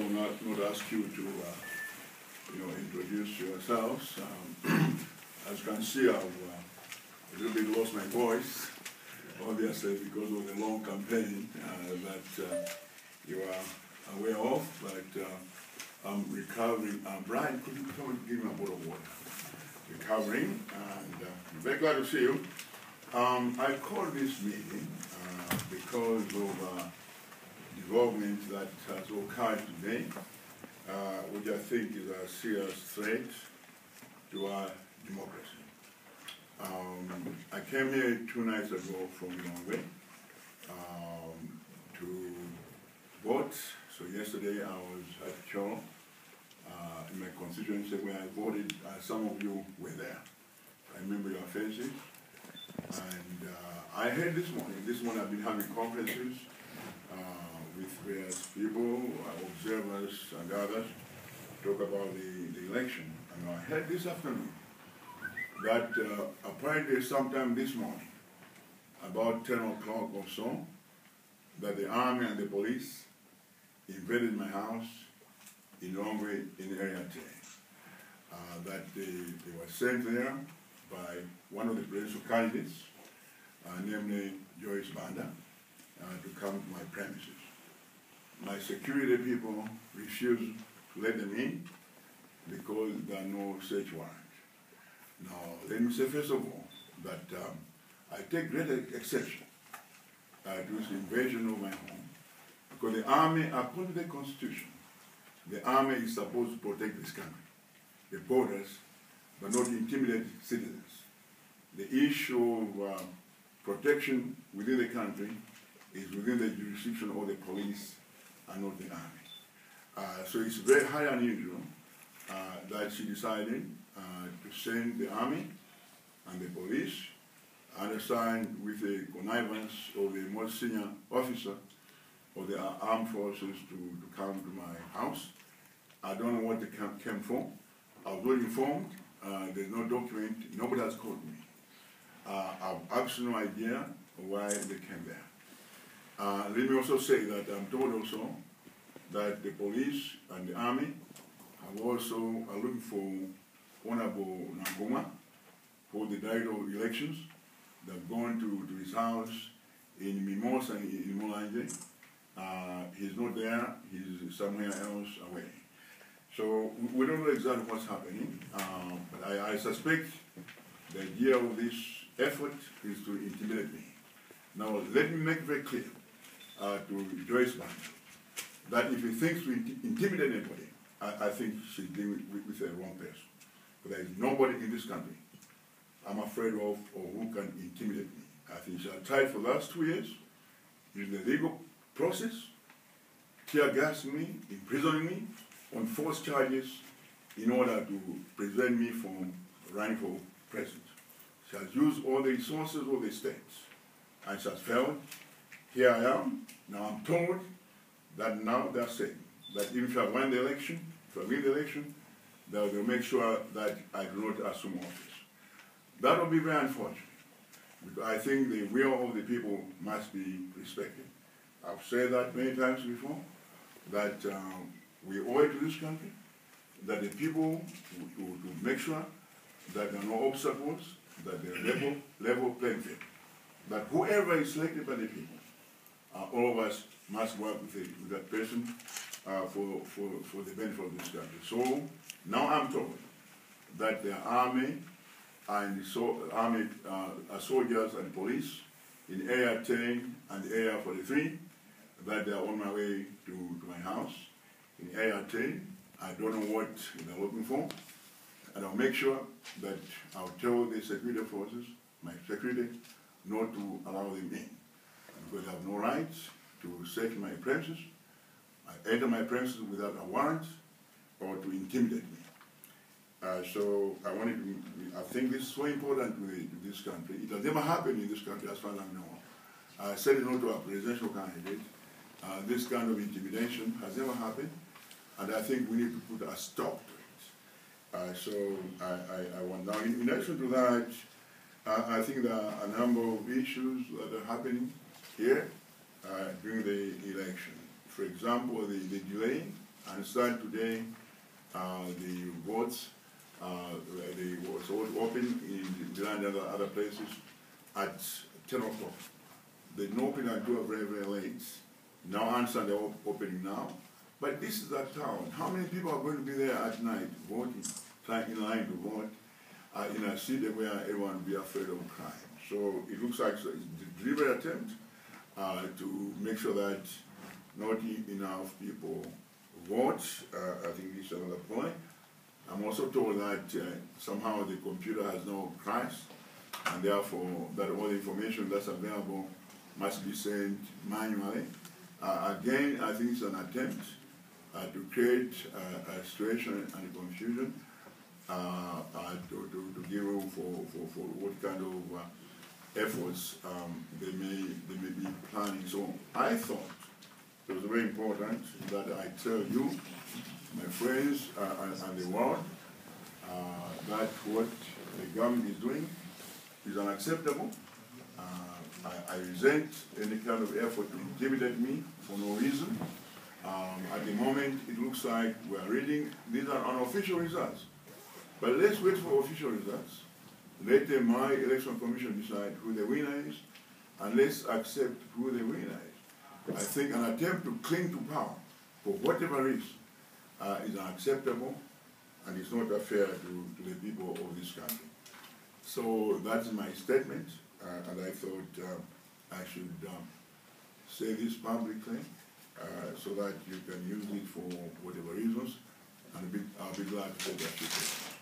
will not ask you to, introduce yourselves. As you can see, I've a little bit lost my voice, obviously because of the long campaign that you are aware of. But I'm recovering. Brian, could you come and give me a bottle of water? Recovering, and I'm very glad to see you. I called this meeting because of development that has occurred today, which I think is a serious threat to our democracy. I came here 2 nights ago from Norway to vote. So yesterday I was at Cho in my constituency where I voted. Some of you were there. I remember your faces. And I heard this morning I've been having conferences with various people, observers and others, talk about the election. And I heard this afternoon that apparently sometime this morning, about 10 o'clock or so, that the army and the police invaded my house in Norway in Area 10. That they were sent there by one of the presidential candidates, namely Joyce Banda, to come to my premises. My security people refused to let them in because there are no search warrants. Now, let me say first of all that I take great exception to this invasion of my home, because the army, according to the Constitution, the army is supposed to protect this country, the borders, but not intimidate citizens. The issue of protection within the country is within the jurisdiction of the police and not the army. So it's very highly unusual that she decided to send the army and the police, undersigned with the connivance of the most senior officer of the armed forces to come to my house. I don't know what they came for. I was not informed. There's no document. Nobody has called me. I have absolutely no idea why they came there. Let me also say that I'm told also that the police and the army are looking for Honorable Nangoma for the director of elections. They've gone to his house in Mimosa in Mulanje. He's not there. He's somewhere else away. So we don't know exactly what's happening, but I suspect the idea of this effort is to intimidate me. Now, let me make very clear to Joyce Banda that if he thinks to intimidate anybody, I think she's dealing with the wrong person. But there is nobody in this country I'm afraid of or who can intimidate me. I think she has tried for the last 2 years in the legal process, tear gassing me, imprisoning me on false charges in order to prevent me from running for president. She has used all the resources of the states, and she has failed. Here I am. Now I'm told that now they're saying that even if I win the election, they'll make sure that I do not assume office. That will be very unfortunate, because I think the will of the people must be respected. I've said that many times before, that we owe it to this country, that the people to make sure that there are no obstacles, that there are level playing field. That whoever is selected by the people, all of us must work with that person for the benefit of this country. So now I'm told that the army and soldiers and police in Area 10 and Area 43, that they are on my way to my house in Area 10. I don't know what they're looking for, and I'll make sure that I'll tell the security forces, my security, not to allow them in, because they have no rights to search my premises, enter my premises without a warrant, or to intimidate me. So I think this is so important to this country. It has never happened in this country as far as I know. I said it not to a presidential candidate. This kind of intimidation has never happened, and I think we need to put a stop to it. So I want now, in addition to that, I think there are a number of issues that are happening here during the election. For example, the delay I understand today the votes, the votes open in Milan and other places at 10 o'clock. They didn't open until very, very late. Now I understand they're opening now. But this is a town. How many people are going to be there at night voting, trying in line to vote in a city where everyone will be afraid of crime? So it looks like it's a deliberate attempt to make sure that not enough people vote. I think this is another point. I'm also told that somehow the computer has no crashed, and therefore that all the information that's available must be sent manually. Again, I think it's an attempt to create a situation and a confusion to give room for what kind of efforts they may be planning. So I thought it was very important that I tell you, my friends and the world, that what the government is doing is unacceptable. I resent any kind of effort to intimidate me for no reason. At the moment, it looks like we are reading, these are unofficial results. But let's wait for official results. Let the My Election Commission decide who the winner is, and let's accept who the winner is. I think an attempt to cling to power, for whatever reason, is unacceptable, and it's not fair to the people of this country. So that's my statement, and I thought I should say this publicly so that you can use it for whatever reasons, and I'll be glad to take that.